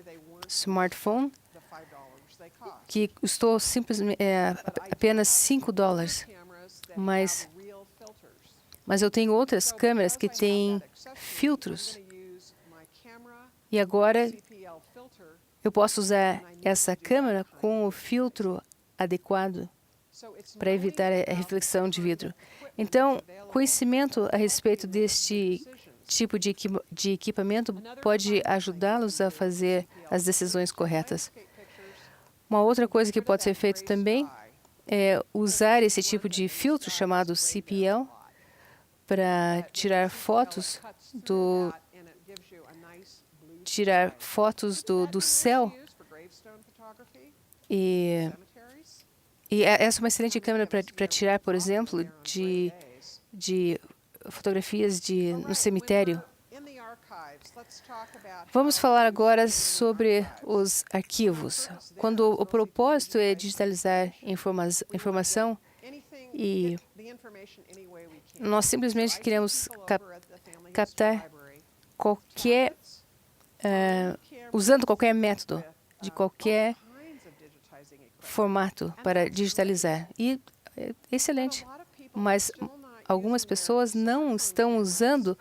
smartphone que custou apenas $5. Mas eu tenho outras câmeras que têm filtros. E agora eu posso usar essa câmera com o filtro adequado para evitar a reflexão de vidro. Então, conhecimento a respeito deste tipo de equipamento pode ajudá-los a fazer as decisões corretas. Uma outra coisa que pode ser feito também é usar esse tipo de filtro chamado CPL para tirar fotos do céu. E essa é uma excelente câmera para tirar, por exemplo, de fotografias no cemitério. Vamos falar agora sobre os arquivos. Quando o propósito é digitalizar informação e nós simplesmente queremos captar usando qualquer método, de qualquer formato para digitalizar. E é excelente, mas algumas pessoas não estão usando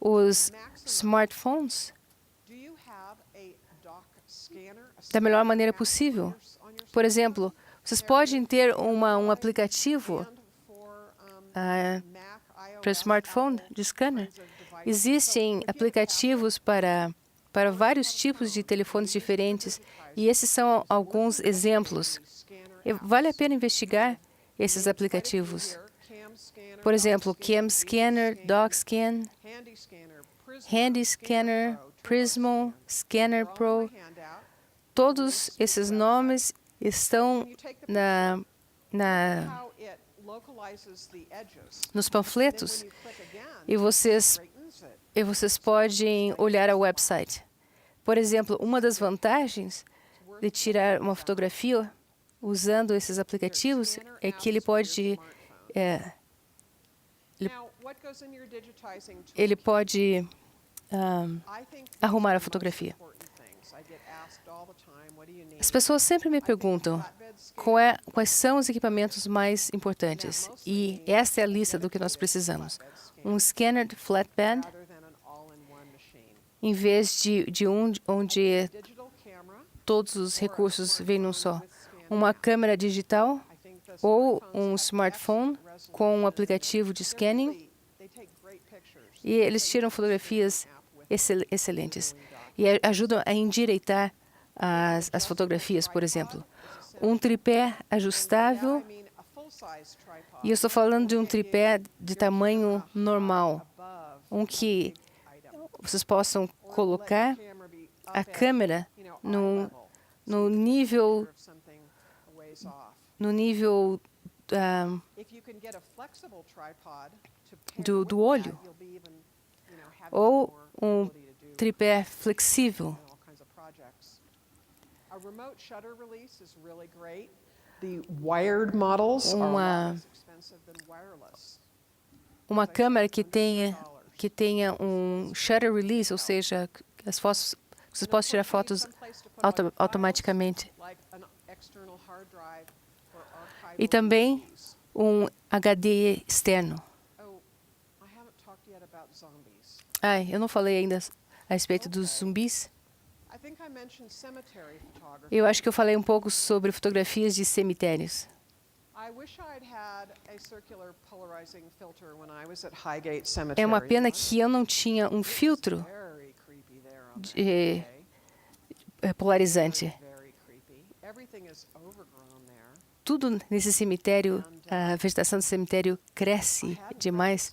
os smartphones da melhor maneira possível. Por exemplo, vocês podem ter um aplicativo para smartphone de scanner. Existem aplicativos para vários tipos de telefones diferentes, e esses são alguns exemplos. Vale a pena investigar esses aplicativos. Por exemplo, Cam Scanner, Dock Scan, Handy Scanner, Prismo, Scanner Pro. Todos esses nomes estão nos panfletos e vocês podem olhar o website. Por exemplo, uma das vantagens de tirar uma fotografia usando esses aplicativos é que ele pode arrumar a fotografia. As pessoas sempre me perguntam quais são os equipamentos mais importantes. E esta é a lista do que nós precisamos. Um scanner de flatbed, em vez de onde todos os recursos vêm num só. Uma câmera digital ou um smartphone com um aplicativo de scanning. E eles tiram fotografias excelentes. E ajudam a endireitar as fotografias, por exemplo. Um tripé ajustável. E eu estou falando de um tripé de tamanho normal. Um que vocês possam colocar a câmera no nível do olho, ou um tripé flexível. Uma câmera que tenha um shutter release, ou seja, vocês possam tirar fotos automaticamente. E também um HD externo. Oh, I haven't talked yet about zombies. Ai, eu não falei ainda a respeito dos zumbis. I think I mentioned cemetery photography. Eu acho que eu falei um pouco sobre fotografias de cemitérios. I wish I'd had a circular polarizing filter when I was at Highgate Cemetery. É uma pena que eu não tinha um filtro Very creepy there on that de, day. polarizante. Very creepy. Everything is overgrown there. Tudo nesse cemitério, a vegetação do cemitério cresce demais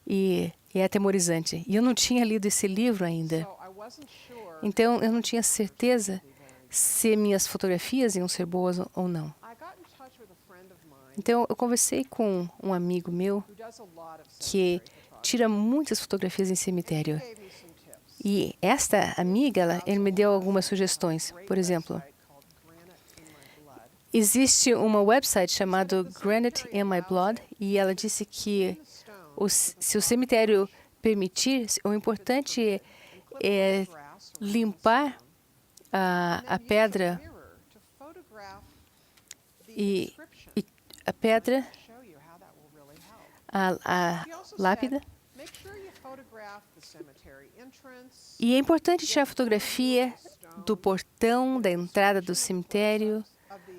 e é atemorizante. E eu não tinha lido esse livro ainda. So I wasn't sure. Então, eu não tinha certeza se minhas fotografias iam ser boas ou não. I got in touch with a friend of mine Então, eu conversei com um amigo meu who does a lot of que cemetery photography. tira muitas fotografias em cemitério. He gave me some tips. E esta amiga, ele me deu algumas sugestões. Por exemplo, Website called Granite in My Blood. existe uma website chamada Granite in My Blood e ela disse que se o cemitério permitir, o importante é limpar a pedra Mirror to photograph the e, inscription. e a pedra, Show you how that will really help. a He also lápida. said, make sure you photograph the cemetery entrance, E é importante tirar fotografia do portão, da entrada do cemitério, of the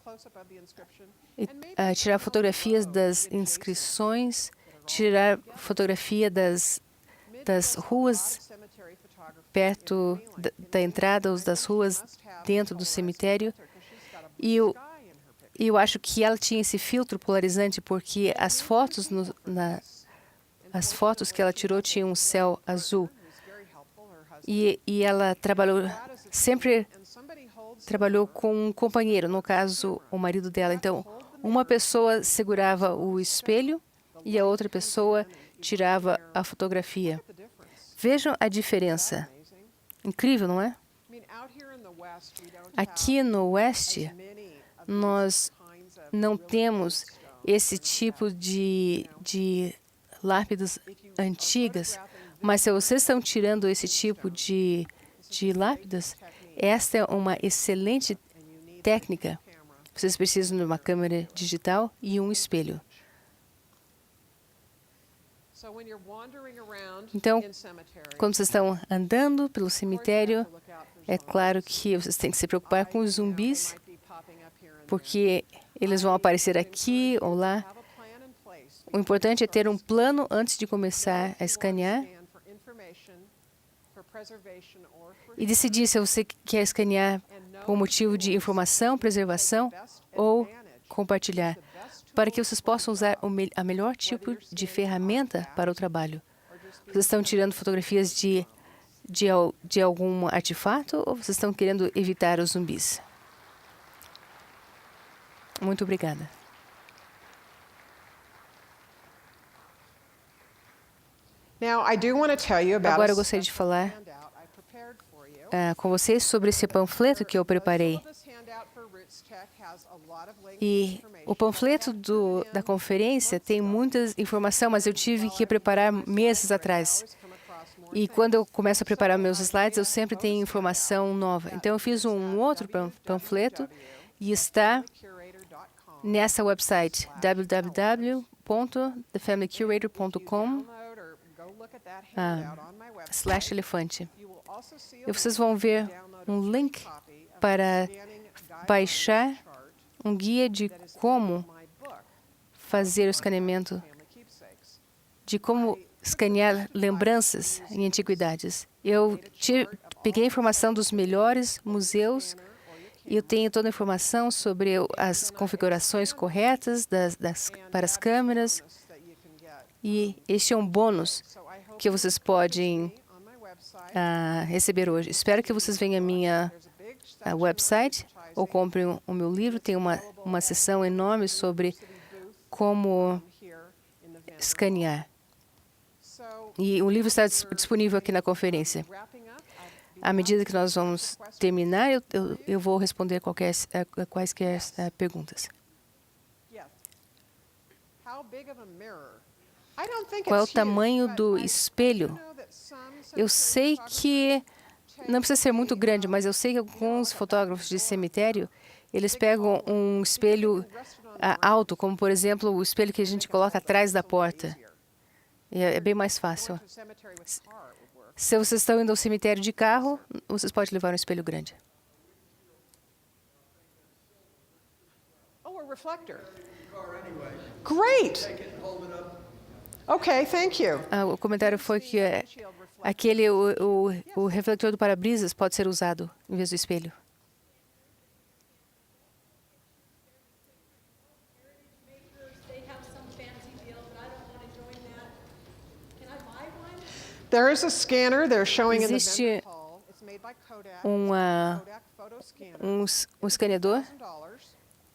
close-up of the inscription, e, and maybe tirar fotografias das inscrições, tirar fotografia das ruas cemetery photography perto da entrada ou das ruas dentro do cemitério. E eu acho que ela tinha esse filtro polarizante porque as fotos as fotos que ela tirou tinham um céu azul. E ela sempre trabalhou com um companheiro, no caso, o marido dela. Então, uma pessoa segurava o espelho e a outra pessoa tirava a fotografia. Vejam a diferença. Incrível, não é? Aqui no Oeste, nós não temos esse tipo de lápidas antigas, mas se vocês estão tirando esse tipo de lápidas, esta é uma excelente técnica. Vocês precisam de uma câmera digital e um espelho. Então, quando vocês estão andando pelo cemitério, é claro que vocês têm que se preocupar com os zumbis, porque eles vão aparecer aqui ou lá. O importante é ter um plano antes de começar a escanear e decidir se você quer escanear por motivo de informação, preservação ou compartilhar, para que vocês possam usar a melhor tipo de ferramenta para o trabalho. Vocês estão tirando fotografias de algum artefato ou vocês estão querendo evitar os zumbis? Muito obrigada. Agora eu gostaria de falar com vocês sobre esse panfleto que eu preparei. E o panfleto da conferência tem muita informação, mas eu tive que preparar meses atrás. E quando eu começo a preparar meus slides, eu sempre tenho informação nova. Então, eu fiz um outro panfleto e está nessa website, www.thefamilycurator.com/elefante. E vocês vão ver um link para baixar um guia de como fazer o escaneamento, de como escanear lembranças em antiguidades. Eu peguei informação dos melhores museus e eu tenho toda a informação sobre as configurações corretas para as câmeras. E este é um bônus que vocês podem receber hoje. Espero que vocês venham à minha website ou comprem o meu livro. Tem uma seção enorme sobre como escanear. E o livro está disponível aqui na conferência. À medida que nós vamos terminar, eu vou responder quaisquer perguntas. Qual é o tamanho do espelho? Eu sei que não precisa ser muito grande, mas eu sei que alguns fotógrafos de cemitério, Eles pegam um espelho alto, como, por exemplo, o espelho que a gente coloca atrás da porta. E é bem mais fácil. Se vocês estão indo ao cemitério de carro, vocês podem levar um espelho grande. Oh, a reflector. Great. Okay, thank you. O comentário foi que o refletor do para-brisas pode ser usado em vez do espelho. There is a scanner they're showing in the Existe vendor hall. It's made by Kodak. Kodak photo scanner. Escaneador, $1,000.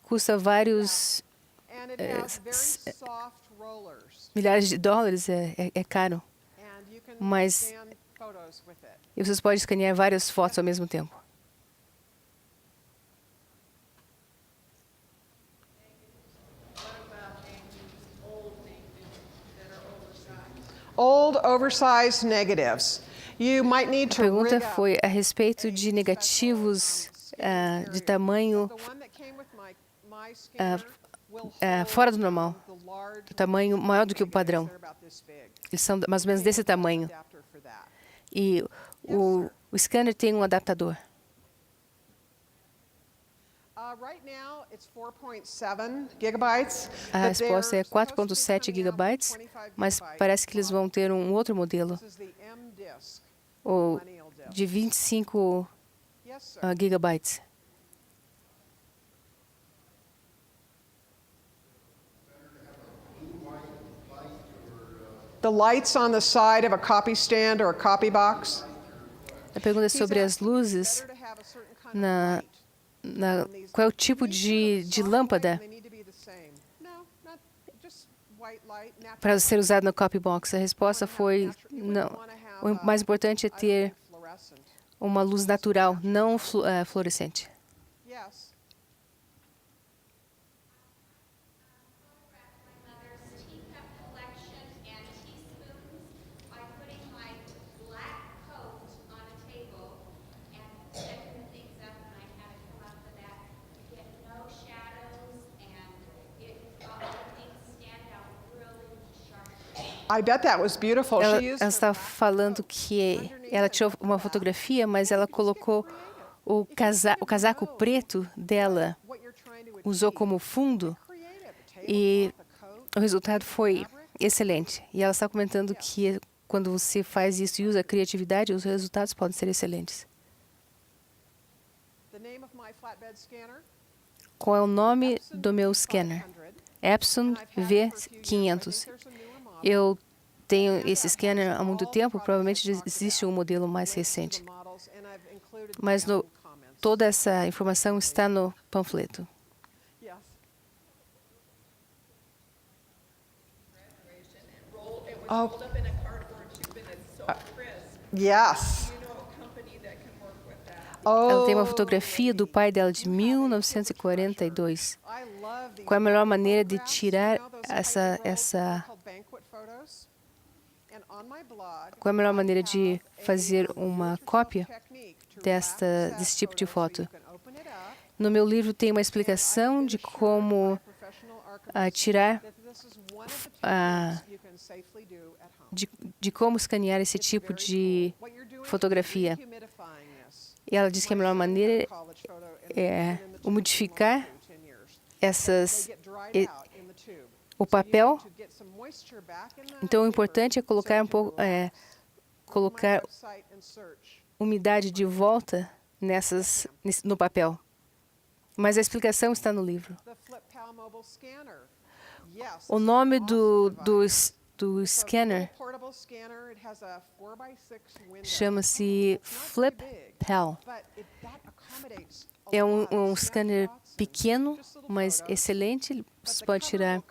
custa vários And it has very soft rollers. milhares de dólares, é caro. And you can Mas scan photos with it. e vocês podem escanear várias fotos ao mesmo tempo. Old oversized negatives. You might need A to pergunta rig up foi a respeito de negativos de tamanho the one that came with my scanner will fora hold do normal, the large do tamanho maior do que o padrão. they're about this big. Eles são mais ou menos desse tamanho. Adapter for that. E o scanner tem um adaptador. Right now it's 4.7 gigabytes. A resposta é 4.7 gigabytes, mas parece que eles vão ter um outro modelo, This is the M-Disc ou millennial disc. de 25 Yes, sir. gigabytes. The lights on the side of a copy stand or a copy box. A pergunta é sobre as luzes, Better to have a certain kind na, of light. qual é o tipo de lâmpada They need to be the same. No, not just white light. Natural para ser usado no copy box. A resposta foi não. O mais importante é ter fluorescent. uma luz natural, não fluorescente. Yes. My mother's teacup collection and teaspoons by putting my black coat on a table and setting the things up, and I had to come up with that. You get no shadows, and all the things stand out really sharp. I bet that was beautiful. Ela She used her estava falando que ela tirou uma fotografia, mas ela colocou o casaco preto dela, what you're trying to usou como fundo, creative. The e tablecloth, the coat. o resultado foi excelente. E ela está comentando que quando você faz isso e usa a criatividade, os resultados podem ser excelentes. The name of my flatbed scanner. Qual é o nome do meu scanner? 500. Epson And I've had it for a few years. I think V500. there's a newer model. Eu tenho esse scanner há muito tempo, provavelmente existe um modelo mais recente. The models, and I've included Mas sample comments. toda essa informação está no panfleto. Yes. Oh. Up in a cardboard tube and it's so crisp. Yes. You know a company that can work with that. Ela tem uma Oh, fotografia do pai dela de 1942. I love these Qual é a melhor maneira de photographs. tirar You know those essa high-rolled, they're essa called banquet photos? And on my blog, qual é a melhor I maneira de have fazer a uma do-it-yourself cópia technique to desse access tipo de photos so you foto? can open it up. No meu livro tem uma explicação de como tirar de como escanear esse tipo de fotografia. E ela diz que a melhor maneira é umidificar o papel. Então, o importante é colocar colocar umidade de volta no papel. Mas a explicação está no livro. O nome do scanner chama-se Flip Pal. É um scanner pequeno, mas excelente. Você pode tirar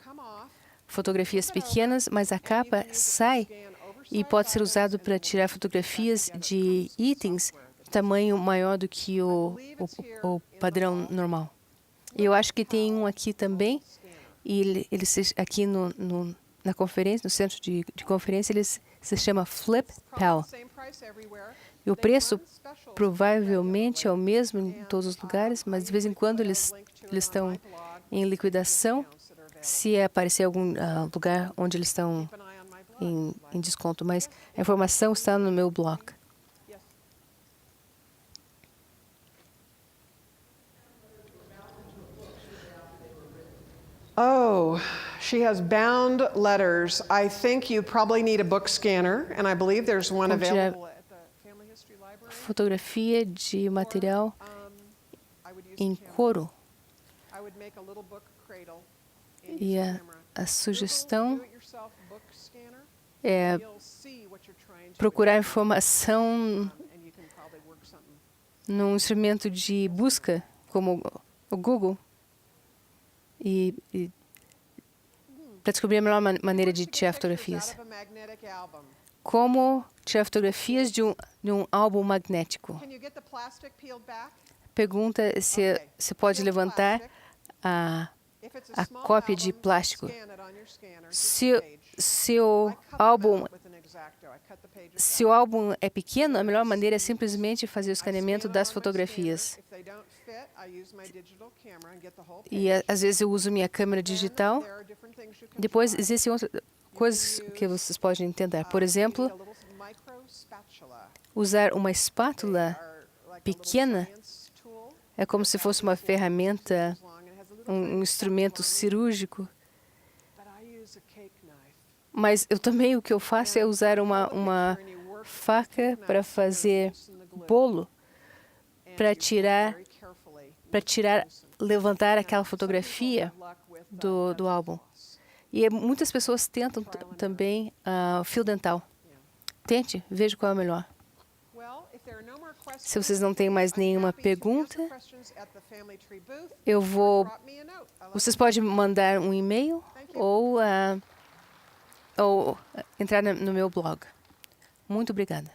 fotografias pequenas, mas a capa sai e pode ser usado para tirar fotografias de itens tamanho maior do que o padrão normal. E eu acho que tem um aqui também, e ele aqui na conferência, no centro de conferência, ele se chama Flip Pal. E o preço provavelmente é o mesmo em todos os lugares, mas de vez em quando eles estão em liquidação, se aparecer algum lugar onde eles estão em desconto. Mas a informação está no meu blog. Oh, she has bound letters. I think you probably need a book scanner, and I believe there's one Como tirar available at the Family History Library. fotografia de material I would use em a camera. couro. I would make a little book cradle and E use a, a camera. a sugestão Do-it-yourself book scanner. é You'll see what you're trying to procurar informação and you can probably work something. num instrumento de busca, como o Google, e para descobrir a melhor maneira de tirar fotografias. Out of a magnetic album. Como tirar fotografias de um álbum magnético. Can you get the plastic peeled back? Pergunta se você pode levantar a If it's a small cópia de album, plástico. scan it on your scanner, just Se, the page. se o I cut them álbum out with an X-Acto. I cut the pages se o álbum é pequeno, a melhor maneira é simplesmente fazer o escaneamento das fotografias. E às vezes eu uso minha câmera digital. Depois existem outras coisas que vocês podem tentar. Por exemplo, usar uma espátula pequena é como se fosse uma ferramenta, um instrumento cirúrgico. Mas eu também o que eu faço é usar uma faca para fazer bolo, para tirar, levantar aquela fotografia do álbum. E muitas pessoas tentam também fio dental. Tente, veja qual é o melhor. Se vocês não têm mais nenhuma pergunta, vocês podem mandar um e-mail ou entrar no meu blog. Muito obrigada.